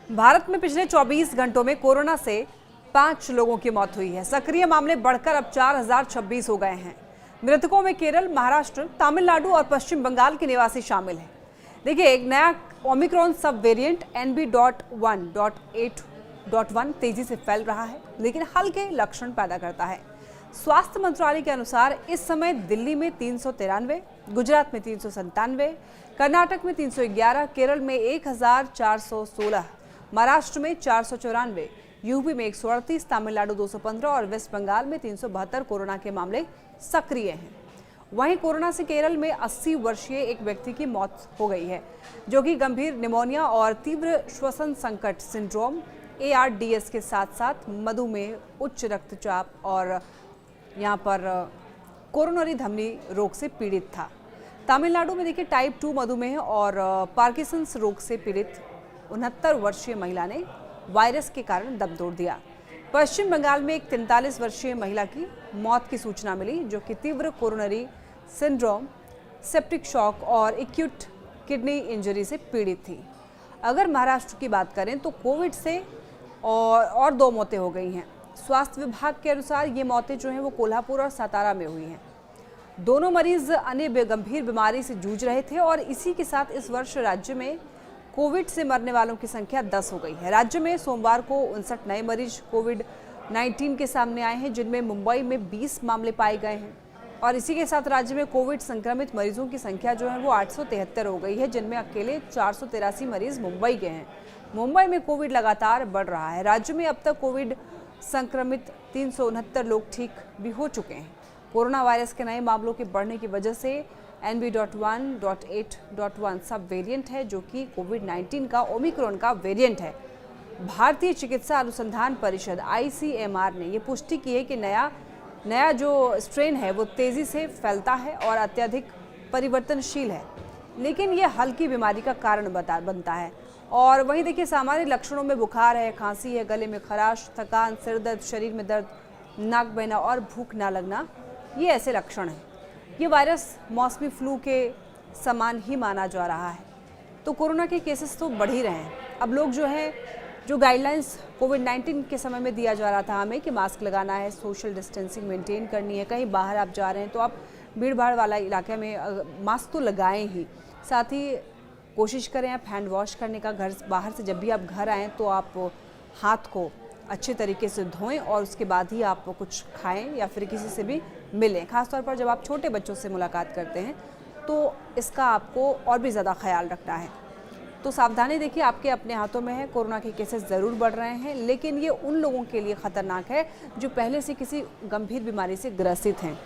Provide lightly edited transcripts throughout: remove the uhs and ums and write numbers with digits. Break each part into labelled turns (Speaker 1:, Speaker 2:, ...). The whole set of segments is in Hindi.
Speaker 1: भारत में पिछले 24 घंटों में कोरोना से 5 लोगों की मौत हुई है। सक्रिय मामले बढ़कर अब 4026 हो गए हैं। मृतकों में केरल, महाराष्ट्र, तमिलनाडु और पश्चिम बंगाल के निवासी शामिल हैं। देखिए, एक नया ओमिक्रॉन सब वेरिएंट NB.1.8.1 तेजी से फैल रहा है, लेकिन हल्के लक्षण पैदा करता है। स्वास्थ्य मंत्रालय के अनुसार इस समय दिल्ली में 393, गुजरात में 397, कर्नाटक में 311, केरल में 1416, महाराष्ट्र में 494, यूपी में 138, तमिलनाडु 215 और वेस्ट बंगाल में 372 कोरोना के मामले सक्रिय हैं। वहीं कोरोना से केरल में 80 वर्षीय एक व्यक्ति की मौत हो गई है, जो कि गंभीर निमोनिया और तीव्र श्वसन संकट सिंड्रोम ARDS के साथ साथ मधुमेह, उच्च रक्तचाप और यहाँ पर कोरोनरी धमनी रोग से पीड़ित था। तमिलनाडु में देखिए, टाइप 2 मधुमेह और पार्किंसंस रोग से पीड़ित 69 वर्षीय महिला ने वायरस के कारण दम तोड़ दिया। पश्चिम बंगाल में एक 43 वर्षीय महिला की मौत की सूचना मिली, जो कि तीव्र कोरोनरी सिंड्रोम, सेप्टिक शॉक और एक्यूट किडनी इंजरी से पीड़ित थी। अगर महाराष्ट्र की बात करें तो कोविड से और 2 मौतें हो गई हैं। स्वास्थ्य विभाग के अनुसार ये मौतें जो हैं वो कोल्हापुर और सातारा में हुई हैं। दोनों मरीज अन्य गंभीर बीमारी से जूझ रहे थे और इसी के साथ इस वर्ष राज्य में कोविड से मरने वालों की संख्या 10 हो गई है। राज्य में सोमवार को 59 नए मरीज कोविड-19 के सामने आए हैं, जिनमें मुंबई में 20 मामले पाए गए हैं। और इसी के साथ राज्य में कोविड संक्रमित मरीजों की संख्या जो है वो 873 हो गई है, जिनमें अकेले 483 मरीज मुंबई के हैं। मुंबई में कोविड लगातार बढ़ रहा है। राज्य में अब तक कोविड संक्रमित 369 लोग ठीक भी हो चुके हैं। कोरोना वायरस के नए मामलों के बढ़ने की वजह से NB.1.8.1 सब वेरिएंट है, जो कि कोविड-19 का ओमिक्रॉन का वेरिएंट है। भारतीय चिकित्सा अनुसंधान परिषद ICMR ने ये पुष्टि की है कि नया जो स्ट्रेन है वो तेजी से फैलता है और अत्यधिक परिवर्तनशील है, लेकिन ये हल्की बीमारी का कारण बनता है। और वहीं देखिए, सामान्य लक्षणों में बुखार है, खांसी है, गले में खराश, थकान, सिर दर्द, शरीर में दर्द, नाक बहना और भूख ना लगना, ये ऐसे लक्षण हैं। ये वायरस मौसमी फ्लू के समान ही माना जा रहा है। तो कोरोना के केसेस तो बढ़ ही रहे हैं। अब लोग जो गाइडलाइंस कोविड-19 के समय में दिया जा रहा था हमें कि मास्क लगाना है, सोशल डिस्टेंसिंग मेंटेन करनी है, कहीं बाहर आप जा रहे हैं तो आप भीड़ भाड़ वाला इलाके में मास्क तो लगाएं ही, साथ ही कोशिश करें आप हैंड वॉश करने का। घर बाहर से जब भी आप घर आएँ तो आप हाथ को अच्छे तरीके से धोएं और उसके बाद ही आप कुछ खाएं या फिर किसी से भी मिलें। खासतौर पर जब आप छोटे बच्चों से मुलाकात करते हैं तो इसका आपको और भी ज़्यादा ख्याल रखना है। तो सावधानी देखिए, आपके अपने हाथों में है। कोरोना के केसेस ज़रूर बढ़ रहे हैं, लेकिन ये उन लोगों के लिए ख़तरनाक है जो पहले से किसी गंभीर बीमारी से ग्रसित हैं।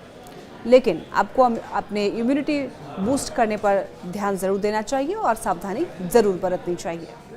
Speaker 1: लेकिन आपको अपने इम्यूनिटी बूस्ट करने पर ध्यान ज़रूर देना चाहिए और सावधानी ज़रूर बरतनी चाहिए।